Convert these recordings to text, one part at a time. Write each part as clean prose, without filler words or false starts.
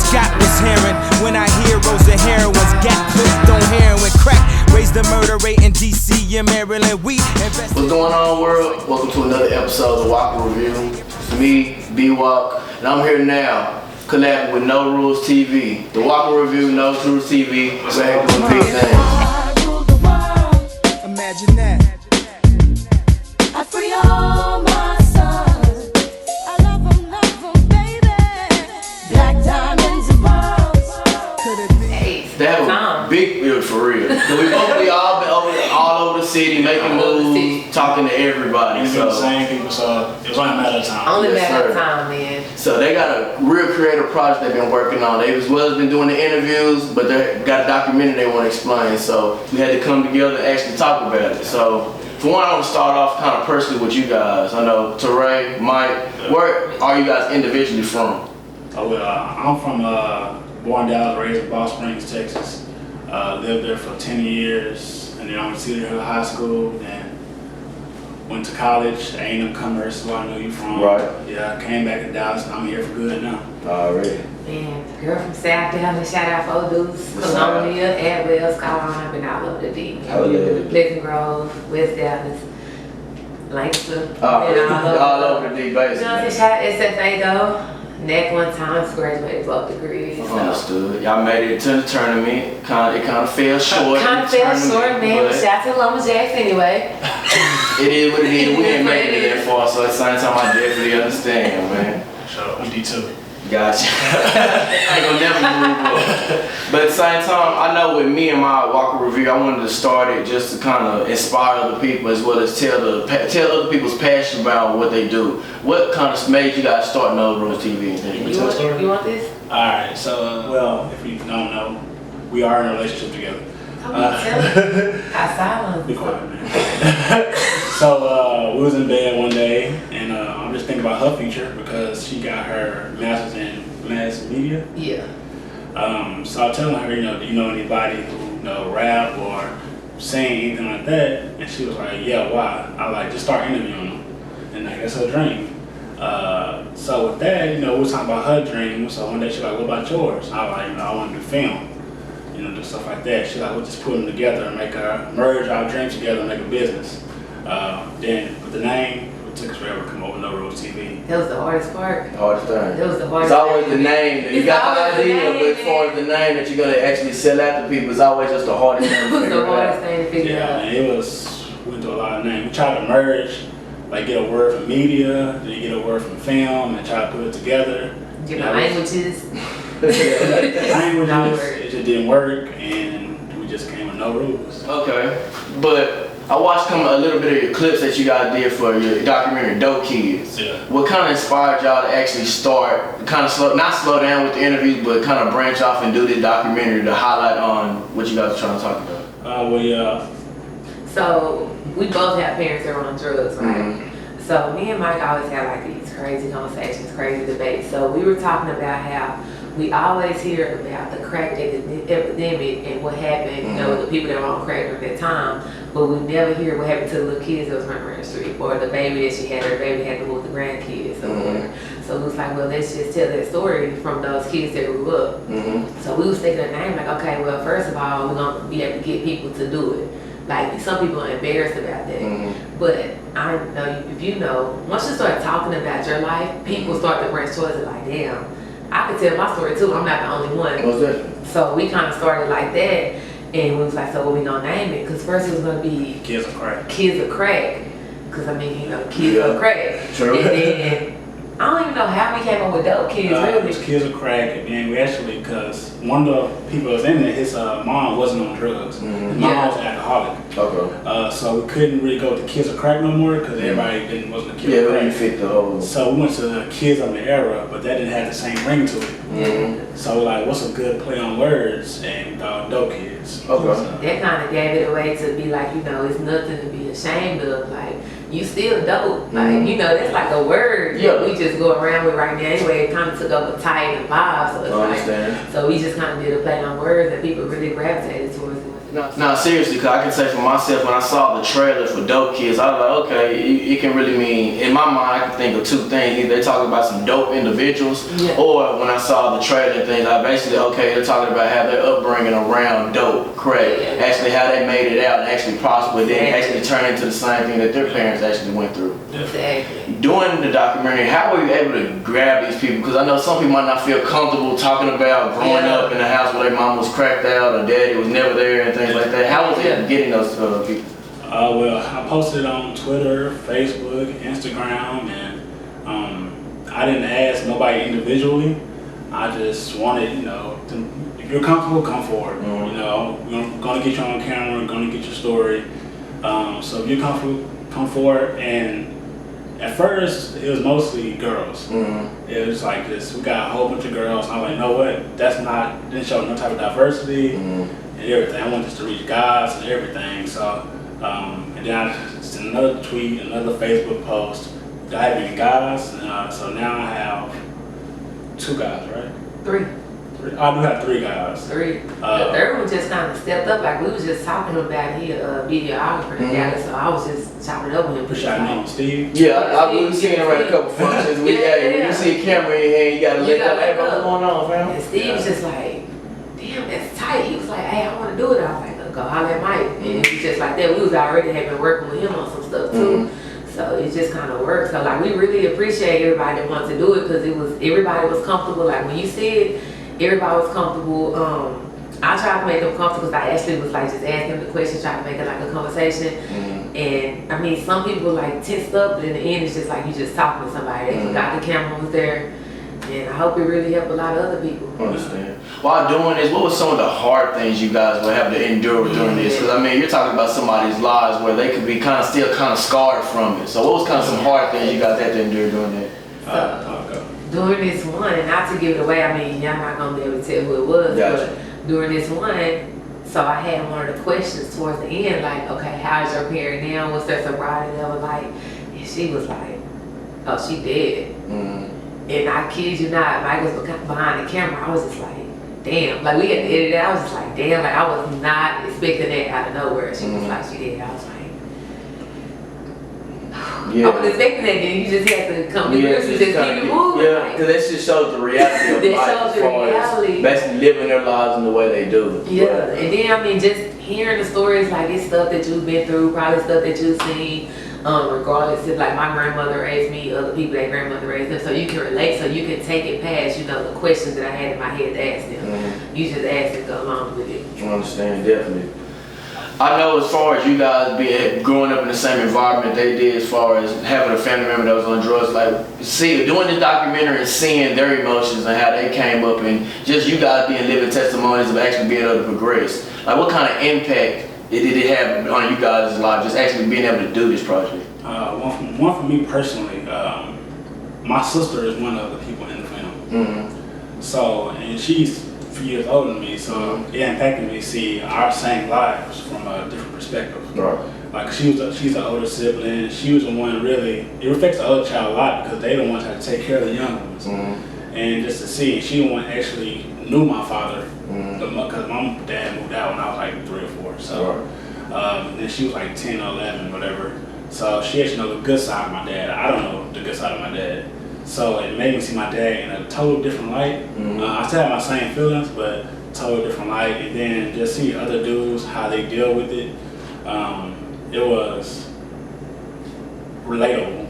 Scott was hearing when I heroes and heroines got clipped on heroin crack. Raise the murder rate in DC and Maryland. We invest. What's going on, world? Welcome to another episode of The Walker Review. It's me, B-Walk, and I'm here now collabing with No Rulez Tv. The Walker Review, No Rulez TV. We're here doing big things. I rule the world. Imagine that. I free all my sons. I love them, baby. Black diamonds and pearls. Could it be? That was big build for real. We all been all over the city making moves, talking to everybody. So the same people, so it was only a matter of time. Only matter of time, man. So they got a real creative project they've been working on. They as well as been doing the interviews, but they got a documentary they want to explain. So we had to come together and actually talk about it. So for one, I want to start off kind of personally with you guys. I know Toure, Mike, where are you guys individually from? Oh, well, I'm from born in Dallas, raised in Ball Springs, Texas. Lived there for 10 years, and then I went to Cedar Hill High School, then went to college, A&M Commerce, where I know you from. Right. Yeah, I came back to Dallas, and I'm here for good now. Already. Man, girl from South Dallas, shout out for Deuce, Columbia, Adwell, Scotland, I've been all over the deep. Pleasant Grove, West Dallas, Langston, all over the deep, basically. You know, shout out SFA though. Neck one time, graduated both degrees. Understood. Y'all made it to the tournament. It kind of fell short. Kind of fell short, man. Shout out to Lumberjacks anyway. It is what it is. We ain't making it that far, so at the same time, I definitely understand, man. Sure, we do too. Gotcha. I ain't gonna never move on. But at the same time, I know with me and my Walker Review, I wanted to start it just to kind of inspire other people as well as tell other people's passion about what they do. What kind of made you guys start No Rulez TV? You want this? Alright, so, well, if you don't know, we are in a relationship together. I silence. Be quiet, man. So we was in bed one day, and I'm just thinking about her future because she got her master's in mass media. Yeah. So I was telling her, do you know anybody who rap or sing anything like that? And she was like, yeah, why? I like just start interviewing them, and like that's her dream. So with that, we were talking about her dream. So one day she was like, what about yours? I was like, I want to do film. Do stuff like that. She's like, we'll just put them together and merge our dreams together and make a business. Then with the name, it took us forever to come over with No Rulez TV. That was the hardest part. The hardest thing. That was the hardest. It's always the name. You got the idea, but as far as the name that you're gonna actually sell out to people, it's always just the hardest thing. It was the hardest thing to figure out. Yeah, we went through a lot of names. We tried to merge, like get a word from media, then you get a word from film, and try to put it together. Languages. Languages, it just didn't work, and we just came with No Rulez. Okay, but I watched a little bit of your clips that you guys did for your documentary, Dope Kids. Yeah. What kind of inspired y'all to actually start, not slow down with the interviews, but kind of branch off and do this documentary to highlight on what you guys are trying to talk about? So we both have parents that are on drugs, right? Mm-hmm. So me and Mike always have like these crazy conversations, crazy debates. So we were talking about how we always hear about the crack epidemic and what happened, the people that were on crack at that time, but we never hear what happened to the little kids that was running around the street, or the baby that she had, her baby had to move the grandkids or whatever. So it was like, well, let's just tell that story from those kids that grew up. So we was thinking of the name, like, okay, well, first of all, we're gonna be able to get people to do it. Like, some people are embarrassed about that. But I know, if you know, once you start talking about your life, people start to branch towards it like, damn, I can tell my story too, I'm not the only one. What's that? So we kind of started like that, and we was like, so what we gonna name it? Because first it was gonna be Kids of Crack. Kids of Crack. Because kids of crack. True. And then, I don't even know how we came up with Dope Kids, really. It was Kids of Crack, and then we actually, because one of the people that was in there, his mom wasn't on drugs. His mom was an alcoholic. Okay. So we couldn't really go with the Kids of Crack no more, because everybody wasn't a kid of crack. Yeah, fit the whole. So we went to the Kids of the Era, but that didn't have the same ring to it. So like, what's a good play on words? And Dope Kids. Okay. So that kind of gave it away to be like, it's nothing to be ashamed of. Like, you still dope. Like, that's like a word that we just go around with right now anyway. It kind of took up a tight and vibe. So it's like, so we just kind of did a play on words and people really gravitated towards it. Nah, seriously, because I can say for myself, when I saw the trailer for Dope Kids, I was like, okay, it can really mean, in my mind, I can think of two things. Either they're talking about some dope individuals, or when I saw the trailer things, I basically, okay, they're talking about how their upbringing around dope, crack, actually how they made it out and actually prospered, then actually turn into the same thing that their parents actually went through. Exactly. Doing the documentary, how were you able to grab these people? Because I know some people might not feel comfortable talking about growing up in a house where their mom was cracked out or daddy was never there and things like that. How was it getting those people? Well, I posted on Twitter, Facebook, Instagram, and I didn't ask nobody individually. I just wanted, you know, if you're comfortable, come forward. You know, we're gonna get you on camera, we're gonna get your story. So if you're comfortable, come forward. And at first, it was mostly girls. It was like this, we got a whole bunch of girls. And I'm like, no what? Didn't show no type of diversity and everything. I wanted just to reach guys and everything. So, and then I sent another tweet, another Facebook post, diving guys. So now I have 2 guys, right? 3. I do have 3 guys. 3. The third one just kind of stepped up. Like we was just talking about he a videographer together, so I was just chopping it up with him. What's your name, Steve? Yeah, I was seeing him at a couple functions. When you see a camera in your hand, you gotta look up. Hey, what's going on, fam? And Steve was just like, damn, that's tight. He was like, hey, I want to do it. I was like, go holler at Mike. And it was just like that. We was already had been working with him on some stuff too. So it just kind of worked. So like we really appreciate everybody that wants to do it because everybody was comfortable. Like when you see it, everybody was comfortable. I tried to make them comfortable because I actually was like just asking them the questions, trying to make it like a conversation. And I mean, some people like tensed up, but in the end, it's just like you just talking to somebody. They forgot the camera was there. And I hope it really helped a lot of other people. I understand. While doing this, what were some of the hard things you guys would have to endure during this? Because I mean, you're talking about somebody's lives where they could be still scarred from it. So what was some hard things you guys had to endure during that? During this one, and not to give it away, I mean, y'all not gonna be able to tell who it was, but during this one, so I had one of the questions towards the end, like, okay, how's your parent now? What's their sobriety level like? And she was like, oh, she dead. And I kid you not, Mike was behind the camera. I was just like, damn. Like, we had to edit it. I was just like, damn. Like, I was not expecting that out of nowhere. She was like, she did. I was like, I was expecting that. Then you just had to come to grips and just keep it moving. Yeah, because that just shows the reality of life. That shows the reality. Basically living their lives in the way they do. Yeah, and then, I mean, just hearing the stories, like, it's stuff that you've been through, probably stuff that you've seen. Regardless if like my grandmother raised me, other people that grandmother raised them, so you can relate, so you can take it past, you know, the questions that I had in my head to ask them. You just ask and go along with it. I understand, definitely. I know as far as you guys growing up in the same environment they did, as far as having a family member that was on drugs, like doing the documentary and seeing their emotions and how they came up and just you guys being living testimonies of actually being able to progress. Like what kind of impact did it have on you guys' life, just actually being able to do this project? One for me personally, my sister is one of the people in the film. So, and she's a few years older than me, so it impacted me to see our same lives from a different perspective. Like she's the older sibling, she was the one really, it affects the other child a lot because they don't want to take care of the young ones. And just to see, she the one actually knew my father, because my dad moved out when I was like 3 or 4. So then she was like 10 or 11, whatever. So she actually knows the good side of my dad. I don't know the good side of my dad. So it made me see my dad in a total different light. I still have my same feelings, but total different light. And then just see other dudes, how they deal with it. It was relatable.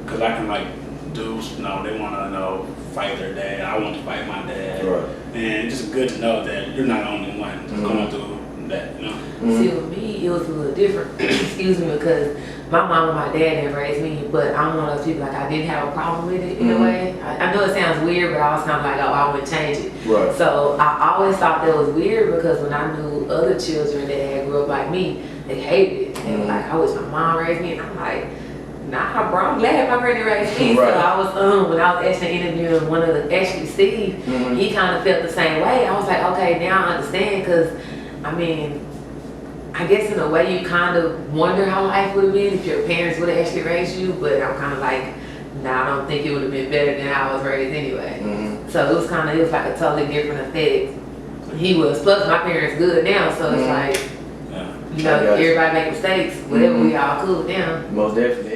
Because I can like, dudes, they want to fight their dad. I want to fight my dad. And it's just good to know that you're not the only one going through that, you know? See, with me, it was a little different, excuse me, because my mom and my dad didn't raise me, but I'm one of those people, like, I didn't have a problem with it in a way. I know it sounds weird, but I was kind of like, oh, I wouldn't change it. So I always thought that was weird because when I knew other children that had grew up like me, they hated it. They were like, I wish my mom raised me, and I'm like, nah, bro, I'm glad my granny raised me. So I was, when I was actually interviewing one of actually Steve, he kind of felt the same way. I was like, okay, now I understand, because, I mean, I guess in a way you kind of wonder how life would have been if your parents would have actually raised you, but I'm kind of like, nah, I don't think it would have been better than how I was raised anyway. So it was like a totally different effect. He was. Plus, my parents good now, so it's like, you know, everybody make mistakes. Whatever, we all cool now. Most definitely.